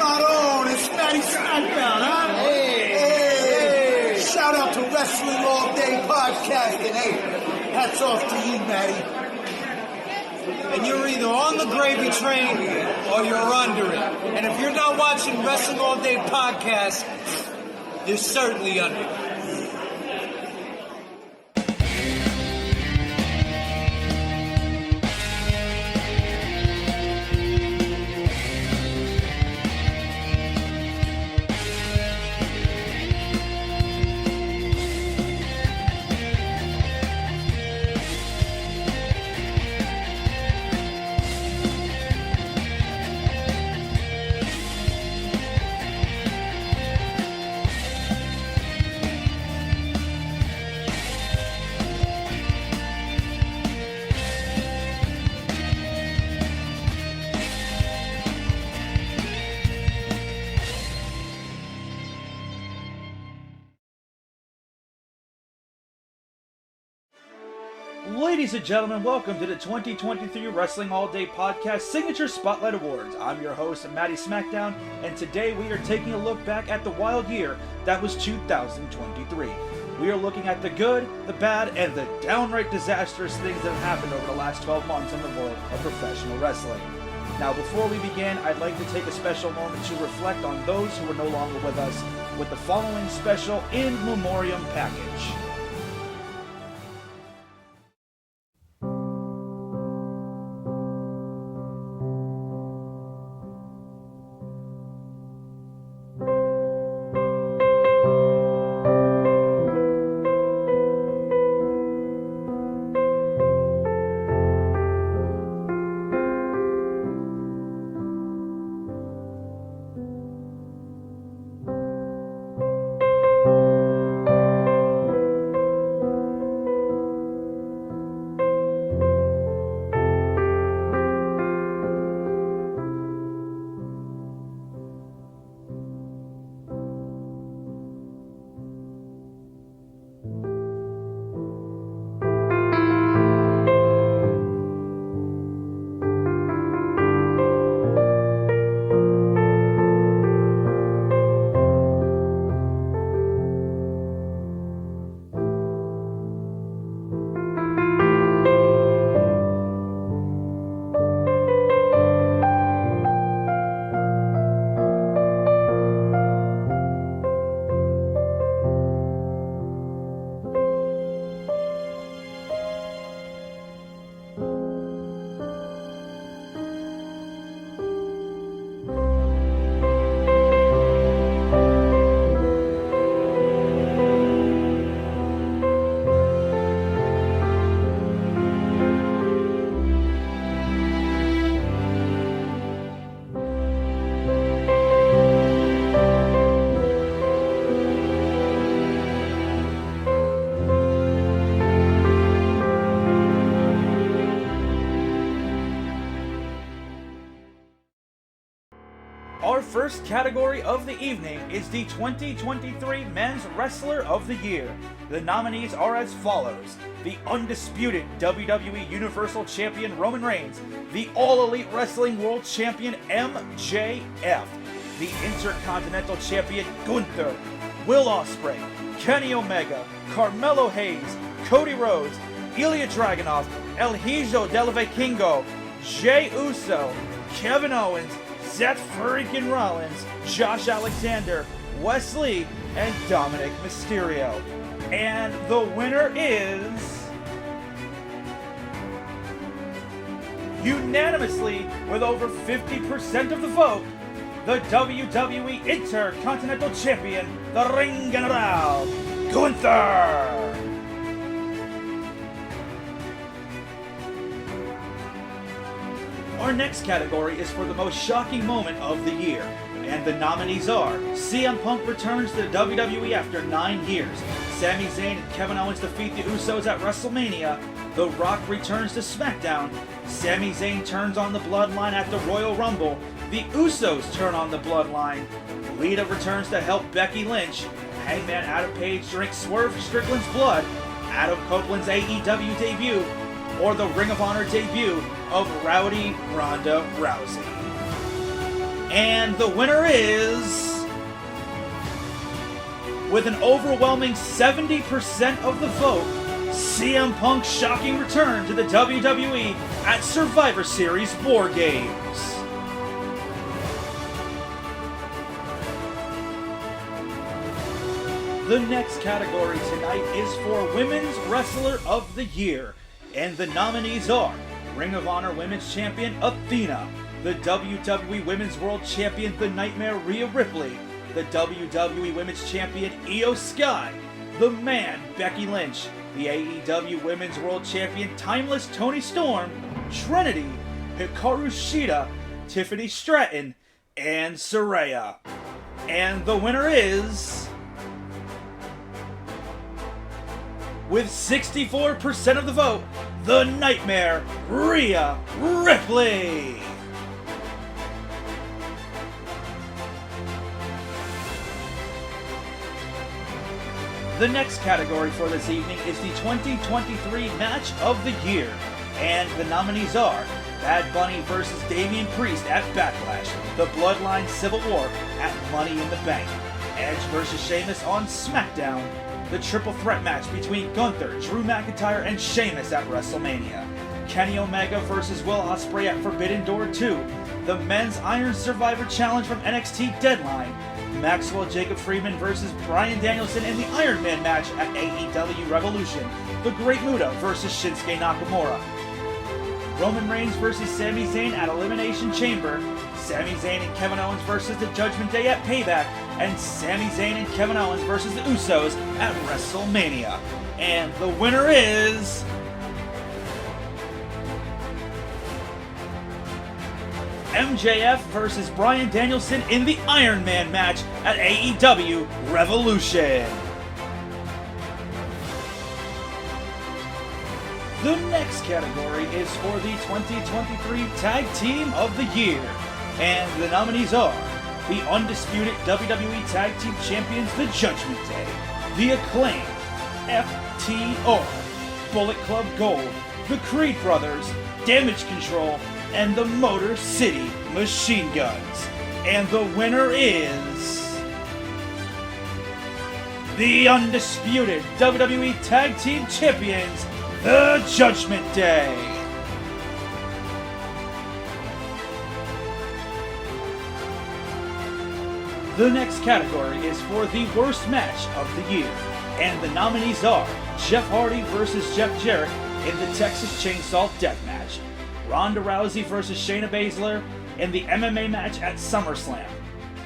on, it's Matty Smackdown, huh? Hey. Shout out to Wrestling All Day Podcast, and hey, hats off to you, Matty. And you're either on the gravy train or you're under it. And if you're not watching Wrestling All Day Podcast, you're certainly under it. Ladies and gentlemen, welcome to the 2023 Wrestling All Day Podcast Signature Spotlight Awards. I'm your host, Matty Smackdown, and today we are taking a look back at the wild year that was 2023. We are looking at the good, the bad, and the downright disastrous things that have happened over the last 12 months in the world of professional wrestling. Now, before we begin, I'd like to take a special moment to reflect on those who are no longer with us with the following special in memoriam package. Our first category of the evening is the 2023 Men's Wrestler of the Year. The nominees are as follows: the undisputed WWE Universal Champion Roman Reigns, the All Elite Wrestling World Champion MJF, the Intercontinental Champion Gunther, Will Ospreay, Kenny Omega, Carmelo Hayes, Cody Rhodes, Ilya Dragunov, El Hijo del Vikingo, Jey Uso, Kevin Owens, Seth freaking Rollins, Josh Alexander, Wes Lee, and Dominic Mysterio. And the winner is, unanimously with over 50% of the vote, the WWE Intercontinental Champion, the Ring General, Gunther! Our next category is for the most shocking moment of the year, and the nominees are: CM Punk returns to the WWE after 9 years, Sami Zayn and Kevin Owens defeat the Usos at WrestleMania, The Rock returns to SmackDown, Sami Zayn turns on the Bloodline at the Royal Rumble, the Usos turn on the Bloodline, Lita returns to help Becky Lynch, Hangman Adam Page drinks Swerve Strickland's blood, Adam Copeland's AEW debut, or the Ring of Honor debut of Rowdy Ronda Rousey. And the winner is, with an overwhelming 70% of the vote, CM Punk's shocking return to the WWE at Survivor Series War Games. The next category tonight is for Women's Wrestler of the Year, and the nominees are Ring of Honor Women's Champion Athena, the WWE Women's World Champion The Nightmare Rhea Ripley, the WWE Women's Champion Io Sky, The Man Becky Lynch, the AEW Women's World Champion Timeless Toni Storm, Trinity, Hikaru Shida, Tiffany Stratton, and Saraya. And the winner is, with 64% of the vote, The Nightmare Rhea Ripley. The next category for this evening is the 2023 Match of the Year, and the nominees are Bad Bunny vs. Damian Priest at Backlash, the Bloodline Civil War at Money in the Bank, Edge vs. Sheamus on SmackDown, the triple threat match between Gunther, Drew McIntyre, and Sheamus at WrestleMania, Kenny Omega vs. Will Ospreay at Forbidden Door 2, the Men's Iron Survivor Challenge from NXT Deadline, Maxwell Jacob Friedman vs. Bryan Danielson in the Iron Man match at AEW Revolution, the Great Muta vs. Shinsuke Nakamura, Roman Reigns vs. Sami Zayn at Elimination Chamber, Sami Zayn and Kevin Owens vs. the Judgment Day at Payback, and Sami Zayn and Kevin Owens vs. the Usos at WrestleMania. And the winner is, MJF vs. Bryan Danielson in the Iron Man match at AEW Revolution. The next category is for the 2023 Tag Team of the Year, and the nominees are the undisputed WWE Tag Team Champions, The Judgment Day, The Acclaimed, FTR, Bullet Club Gold, The Creed Brothers, Damage Control, and the Motor City Machine Guns. And the winner is the undisputed WWE Tag Team Champions, The Judgment Day. The next category is for the worst match of the year, and the nominees are Jeff Hardy vs. Jeff Jarrett in the Texas Chainsaw Deathmatch, Ronda Rousey vs. Shayna Baszler in the MMA match at SummerSlam,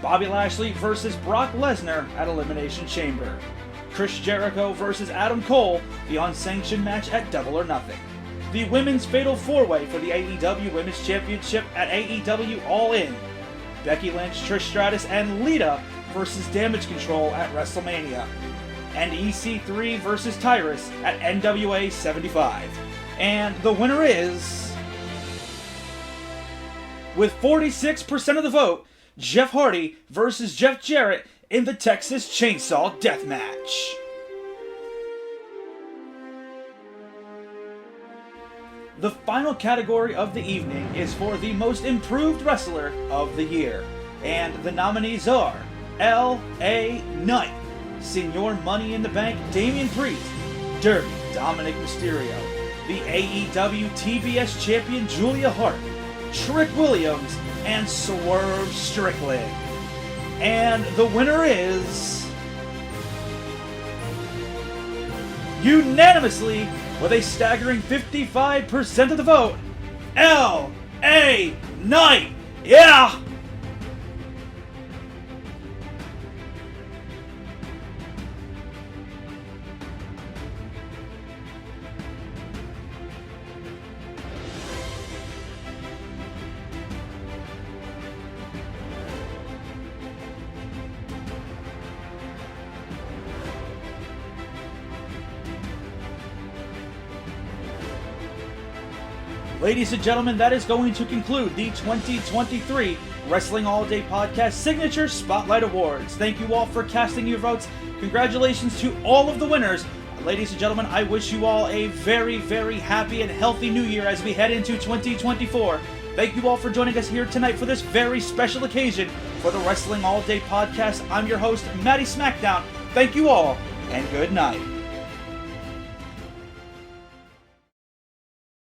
Bobby Lashley vs. Brock Lesnar at Elimination Chamber, Chris Jericho vs. Adam Cole, the unsanctioned match at Double or Nothing, the Women's Fatal 4-Way for the AEW Women's Championship at AEW All In, Becky Lynch, Trish Stratus, and Lita vs. Damage Control at WrestleMania, and EC3 vs. Tyrus at NWA 75. And the winner is, with 46% of the vote, Jeff Hardy vs. Jeff Jarrett in the Texas Chainsaw Deathmatch. The final category of the evening is for the Most Improved Wrestler of the Year, and the nominees are L.A. Knight, Senior Money in the Bank Damian Priest, Dirty Dominic Mysterio, the AEW TBS Champion Julia Hart, Trick Williams, and Swerve Strickland. And the winner is, unanimously, with a staggering 55% of the vote, L.A. Knight. Yeah! Ladies and gentlemen, that is going to conclude the 2023 Wrestling All Day Podcast Signature Spotlight Awards. Thank you all for casting your votes. Congratulations to all of the winners. Ladies and gentlemen, I wish you all a very, very happy and healthy new year as we head into 2024. Thank you all for joining us here tonight for this very special occasion for the Wrestling All Day podcast. I'm your host, Matty Smackdown. Thank you all, and good night.